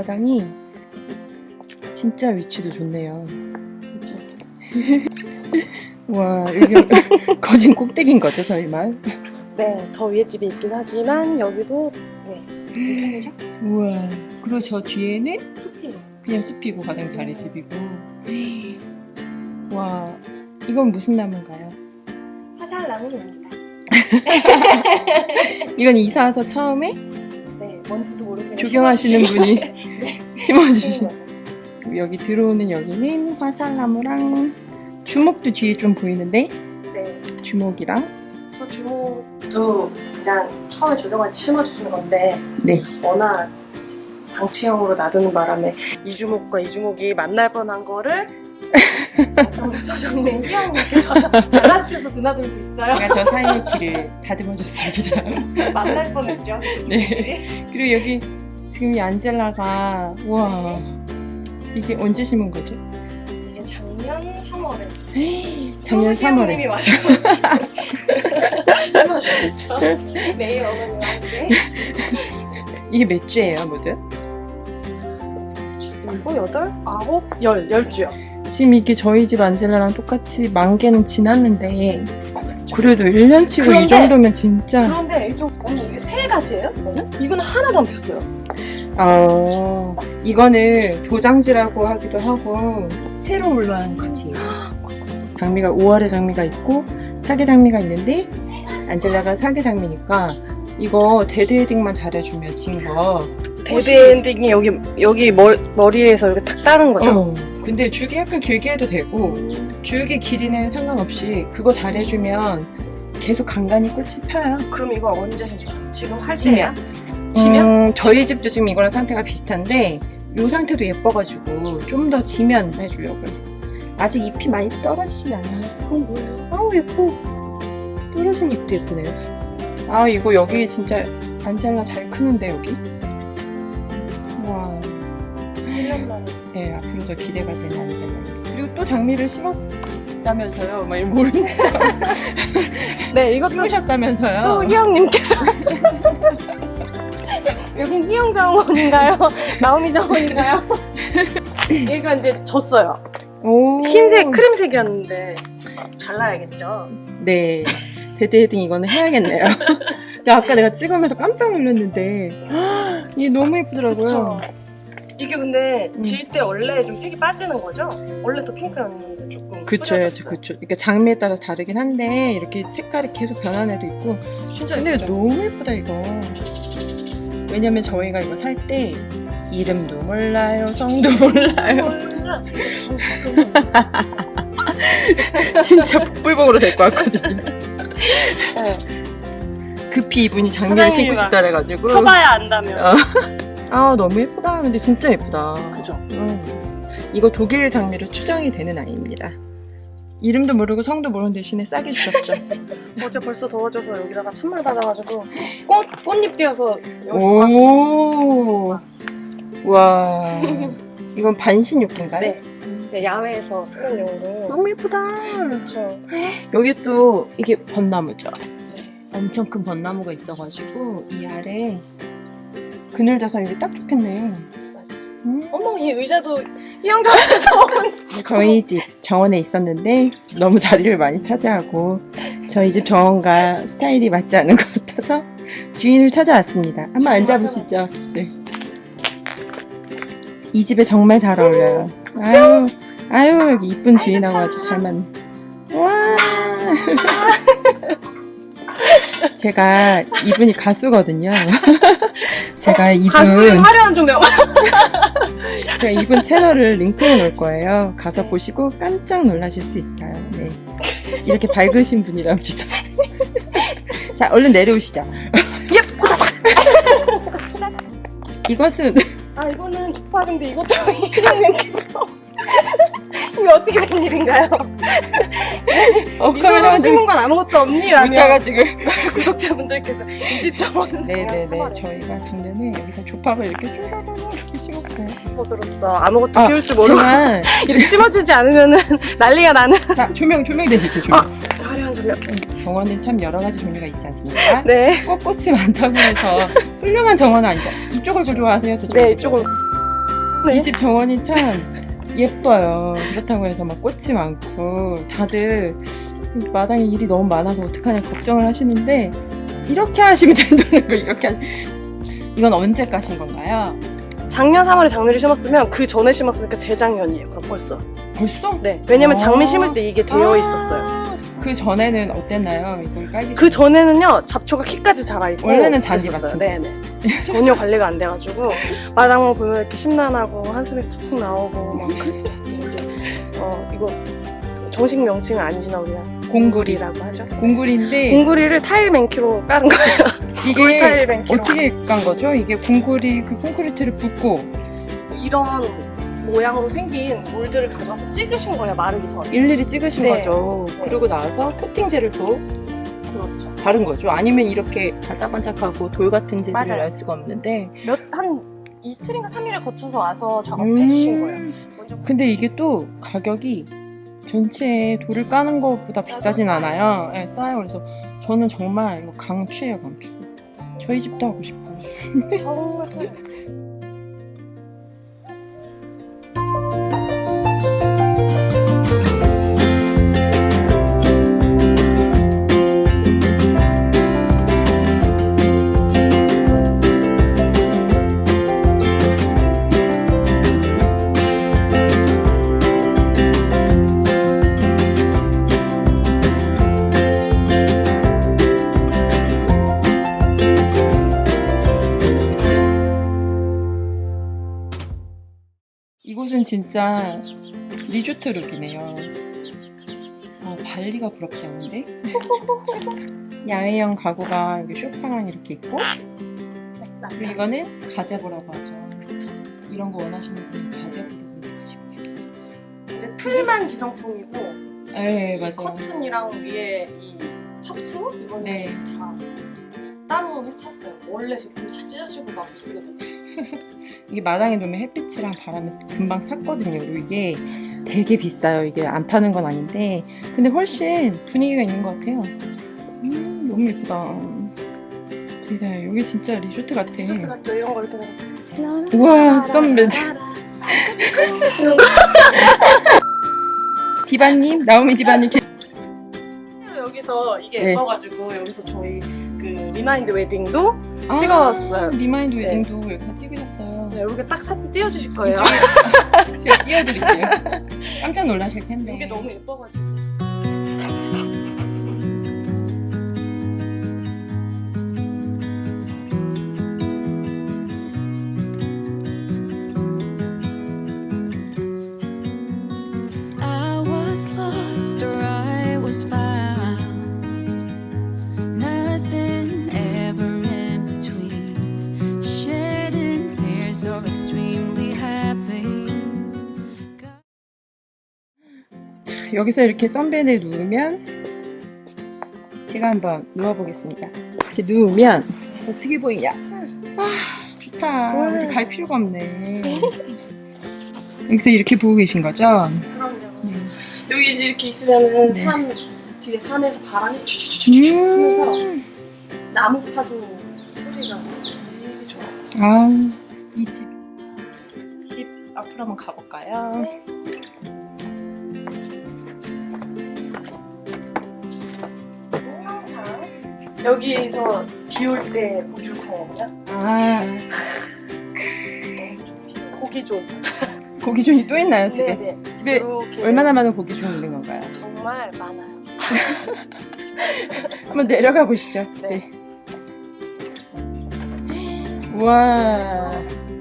앞마당이 진짜 위치도 좋네요. 그쵸. 와, 여기 거진 꼭대기인 거죠, 저희 마을? 네, 더 위에 집이 있긴 하지만 여기도 네, 편이죠? 우와, 그리고 저 뒤에는 숲이에요. 그냥 숲이고 가장 자리 집이고. 와, 이건 무슨 나무인가요? 화살나무입니다. 이건 이사 와서 처음에 네, 뭔지도 모르게 조경하시는 분이 네, 심어주신. 거죠. 여기 들어오는 여기는 화살나무랑 주목도 뒤에 좀 보이는데, 네, 주목이랑. 저 주목도 그냥 처음에 조경할 때 심어주신 건데 네. 워낙 방치형으로 놔두는 바람에 이 주목과 이 주목이 만날 뻔한 거를 서정네 희영님께서 잘라주셔서 드나들고 있어요. 제가 저 사이의 길을 다듬어줬습니다. 만날 뻔했죠. 네. 그리고 여기 지금 이 안젤라가, 우와, 이게 언제 심은 거죠? 이게 작년 3월에 작년 3월에. 님이 와서 심어주셨죠. 매일 어머니와 함께. 이게 몇 주예요, 모두? 7, 8, 9, 10주요. 지금 이게 저희 집 안젤라랑 똑같이 만개는 지났는데, 그래도 1년치고 이 그런데- 정도면 진짜. 그런데 좀 언니 이게 3가지예요? 이거는 하나도 안 폈어요. 이거는 도장지라고 하기도 하고, 새로 올라온 가지예요. 장미가 5월에 장미가 있고, 사계 장미가 있는데, 안젤라가 사계 장미니까, 이거 데드 헤딩만 잘해주면 진 거. 데드 엔딩이 여기 머리에서 이렇게 탁 따는 거죠? 근데 줄기 약간 길게 해도 되고, 줄기 길이는 상관없이 그거 잘해주면 계속 간간히 꽃이 펴요. 그럼 이거 언제 해줘요? 지금 할 지면. 때야? 지면? 저희 집도 지금 이거랑 상태가 비슷한데, 이 상태도 예뻐가지고 좀 더 지면 해주려고요. 아직 잎이 많이 떨어지진 않아요. 그건 뭐예요? 아우, 예뻐. 떨어진 잎도 예쁘네요. 아, 이거 여기 진짜 안젤라 잘 크는데, 여기. 와. 1년 만에. 네, 앞으로도 기대가 되는 안젤라. 그리고 또 장미를 심었다면서요? 막 모르는 네, 이것도 심으셨다면서요? 또 희영님께서. 여긴 희영 정원인가요? 나오미 정원인가요? 얘가 이제 졌어요. 오. 흰색, 크림색이었는데 잘라야겠죠? 네. 데드 헤딩 이거는 해야겠네요. 근데 아까 내가 찍으면서 깜짝 놀랐는데, 이게 너무 예쁘더라고요. 그쵸. 이게 근데 음. 질 때 원래 좀 색이 빠지는 거죠? 원래 더 핑크였는데 조금 그쵸, 흐려졌어요. 그쵸. 그러니까 장미에 따라 다르긴 한데, 이렇게 색깔이 계속 변하는 애도 있고, 진짜 근데 예쁘죠? 너무 예쁘다, 이거. 왜냐면 저희가 이거 살 때, 이름도 몰라요, 성도 몰라요. 몰라. 진짜 복불복으로 데리고 왔거든요. 네. 급히 이분이 장미를 사장님이 신고 싶다 그래가지고. 펴봐야 안다면. 아, 너무 예쁘다. 근데 진짜 예쁘다. 그죠? 이거 독일 장미로 추정이 되는 아이입니다. 이름도 모르고 성도 모르는 대신에 싸게 주셨죠. 어제 벌써 더워져서 여기다가 찬물 받아가지고 꽃잎 띄어서 여기서 봤어요. 오. 와. 이건 반신욕인가요? 네. 네, 야외에서 쓰는 용으로. 너무 예쁘다. 그렇죠. 여기 또 이게 벚나무죠. 네. 엄청 큰 벚나무가 있어가지고 이 아래 그늘 자서 여기 딱 좋겠네. 맞아. 음. 어머, 이 의자도 희영정원에서 저희 집 정원에 있었는데 너무 자리를 많이 차지하고 저희 집 정원과 스타일이 맞지 않은 것 같아서 주인을 찾아왔습니다. 한번 앉아보시죠. 네. 이 집에 정말 잘 어울려요. 아유, 여기 이쁜 주인하고 아주 잘 맞네. 와. 제가 이분이 가수거든요. 제가 가수는 화려한 종류. 제가 이분 채널을 링크해 놓을 거예요. 가서 보시고 깜짝 놀라실 수 있어요. 네. 이렇게 밝으신 분이랍니다. 자, 얼른 내려오시죠. 이것은 아, 이거는 족발인데 이것도 희영님께서 이게 어떻게 된 일인가요? 이 손으로 심은 건 아무것도 없니? 라며 웃다가 지금 구독자분들께서 이 집 정원은 네네네 저희가 작년에 여기다 조팝을 이렇게 쪼르르 이렇게 심었어요. 포도로서 아무것도 키울 줄 모르고 정말 이렇게 심어주지 않으면은 난리가 나는. 자 조명 되시죠 조명. 화려한 조명. 정원은 참 여러 가지 종류가 있지 않습니까? 네. 꽃이 많다고 해서 훌륭한 정원은 아니죠. 이쪽을 더 좋아하세요? 저쪽을? 네, 이쪽은 네. 이 집 정원이 참 예뻐요. 그렇다고 해서 막 꽃이 많고 다들 마당에 일이 너무 많아서 어떡하냐 걱정을 하시는데 이렇게 하시면 된다는 거. 이렇게 이건 언제 까신 건가요? 작년 3월에 장미를 심었으면 그 전에 심었으니까 재작년이에요. 그럼 벌써. 벌써? 네. 왜냐면 아. 장미 심을 때 이게 되어 있었어요. 그 전에는 어땠나요? 이걸 깔기 그 전에는요, 잡초가 키까지 자라있고. 원래는 잔디 그랬었어요. 같은 네네. 전혀 관리가 안 돼가지고, 마당만 보면 이렇게 심란하고, 한숨이 툭툭 나오고, 막 그랬죠. 이제, 이거, 정식 명칭은 아니지만 우리가 공구리라고 하죠. 공구리인데 공구리를 타일 맨키로 깔은 거예요. 이게 타일 맨키로. 어떻게 깐 거죠? 이게 공구리 그 콘크리트를 붓고 이런 모양으로 생긴 몰드를 가져와서 찍으신 거예요, 마르기 전에. 일일이 찍으신 네. 거죠. 네. 그러고 나서 코팅제를 또 그렇죠. 바른 거죠. 아니면 이렇게 반짝반짝하고 돌 같은 재질을 맞아요. 알 수가 없는데 한 이틀인가 3일을 거쳐서 와서 작업해 주신 거예요. 먼저 근데 이게 또 가격이 전체에 돌을 까는 것보다 비싸진 않아요. 네, 싸요. 그래서 저는 정말 이거 강추예요, 강추. 저희 집도 하고 싶어요. 정말 편해요. 이곳은 진짜 리조트 룩이네요. 발리가 부럽지 않은데? 야외형 가구가 여기 소파랑 이렇게 있고, 그리고 이거는 가제보라고 하죠. 이런 거 원하시는 분은 가제보로 검색하시면 됩니다. 근데 틀만 기성품이고 네, 이 맞아요. 커튼이랑 위에 이 타투 이거는 네. 다 따로 샀어요. 원래 제품 다 찢어지고 막 못 쓰거든요. 이게 마당에 놓으면 햇빛이랑 바람이 금방 삭거든요. 그리고 이게 되게 비싸요. 이게 안 파는 건 아닌데, 근데 훨씬 분위기가 있는 것 같아요. 너무 예쁘다. 세상에, 여기 진짜 리조트 같아. 리조트 같죠? 이런 거 이렇게 우와, 썬베드. 디바님, 나오미 디바님. 실제로 여기서 이게 네. 예뻐가지고 여기서 저희 그 리마인드 웨딩도 찍어왔어요. 리마인드 네. 웨딩도 여기서 찍으셨어요. 네, 이렇게 딱 사진 띄워주실 거예요. 이쪽에 제가 띄워드릴게요. 깜짝 놀라실 텐데. 이게 너무 예뻐가지고. I was lost or I was found. Nothing ever in between. Shedding tears or extremely happy. 여기서 이렇게 선베드에 누우면, 제가 한번 누워보겠습니다. 이렇게 누우면 어떻게 보이냐? 좋다. 어디 갈 필요가 없네. 여기서 이렇게 보고 계신 거죠? 그럼요. 네. 여기 이제 이렇게 있으면은 네. 산 뒤에 산에서 바람이 추추추추 하면서 나무 파도 소리가 되게 좋아요. 이 집 앞으로 한번 가볼까요? 여기에서 비 올 때 물 줄 거거든요. 아, 너무 좋지. 고기존. 고기존이 또 있나요, 집에? 네네. 집에 이렇게 얼마나 많은 고기존이 있는 건가요? 정말 많아요. 한번 내려가 보시죠. 네. 우와.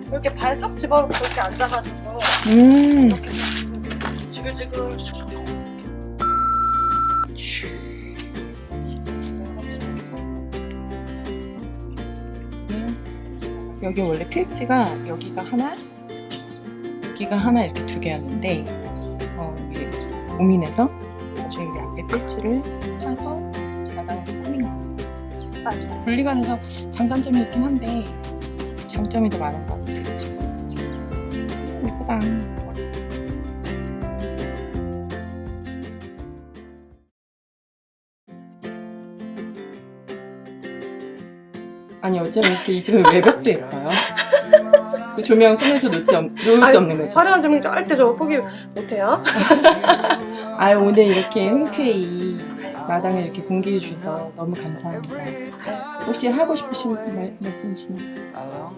이렇게 발 쏙 집어넣고 이렇게 앉아가지고 이렇게 지글지글 여기 원래 필지가 여기가 하나, 여기가 하나 이렇게 두 개였는데, 여기 오민에서 나중에 여기 앞에 필지를 사서 마당을 꾸민 거예요. 맞아. 분리가 돼서 장단점이 있긴 한데 장점이 더 많은 것 같아요. 그치? 예쁘다. 아니 어쩜 이렇게 이 집은 외벽도 예뻐요? 그 조명 손에서 놓을 수 없는 거죠. 촬영 조명 절대 저 포기 못해요. 아, 오늘 이렇게 흔쾌히 마당을 이렇게 공개해 주셔서 너무 감사합니다. 혹시 하고 싶으신 말씀 있으신가요?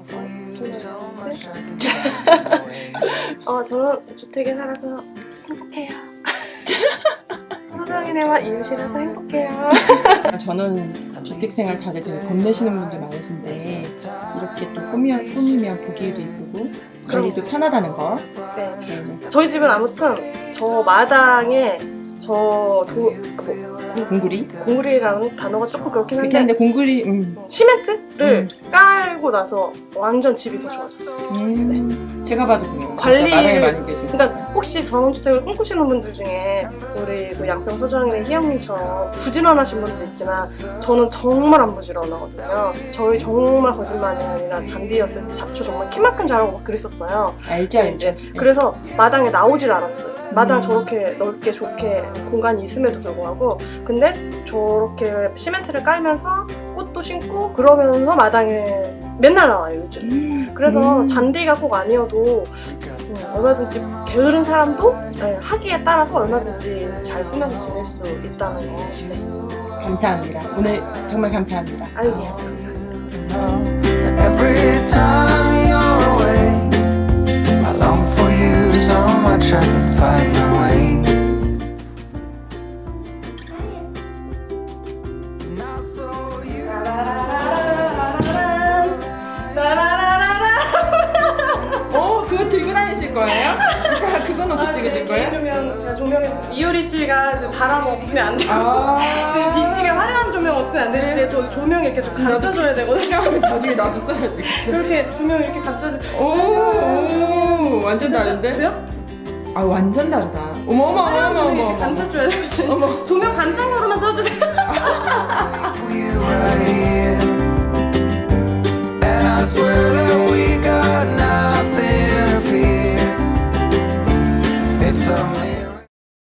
저는 주택에 살아서 행복해요. 소정이네와 이웃이라서 행복해요. 저는 주택생활 다들 되게 겁내시는 분들 많으신데 이렇게 또 꾸미면 보기에도 이쁘고 관리도 편하다는 거. 네. 네. 저희 집은 아무튼 저 마당에 공구리? 공구리라는 단어가 조금 그렇긴 그렇게 한데 하는데 공구리 시멘트를 깔고 나서 완전 집이 더 좋아졌어요. 제가 봐도 그래요. 관리- 진짜 마당에 많이 계세요. 그러니까 혹시 전원주택을 꿈꾸시는 분들 중에 우리 그 양평 서정이네 희영님처럼 부지런하신 분도 있지만 저는 정말 안 부지런하거든요. 저희 정말 거짓말이 아니라 잔디였을 때 잡초 정말 키만큼 자라고 막 그랬었어요. 알죠. 그래서 마당에 나오질 않았어요. 마당 저렇게 넓게 좋게 공간이 있음에도 불구하고 근데 저렇게 시멘트를 깔면서 꽃도 심고 그러면서 마당에 맨날 나와요 요즘. 그래서 잔디가 꼭 아니어도 얼마든지 게으른 사람도 하기에 따라서 얼마든지 잘 꾸며서 지낼 수 있다는 거. 네. 감사합니다. 오늘 정말 감사합니다. 아이고 감사합니다. Every time you're away, I long for you so much I can find my way. And I saw you. 그거 들고 다니실 거예요? 그건 어떻게 찍으실 거예요? 그러면 제가 조명에 이효리 씨가 그 바람 없으면 안 되고 아. B 씨가 화려한 조명 없으면 안 되는데 저 조명 이렇게 좀 감싸줘야 되거든요. 나중에 나도 써야 돼. 그렇게 조명 이렇게 감싸줘. 오, 완전 다른데? 그래요? 아, 완전 다르다. 어머. 조명 이렇게 감싸줘야 되거든요. 조명 반상으로만 써주세요.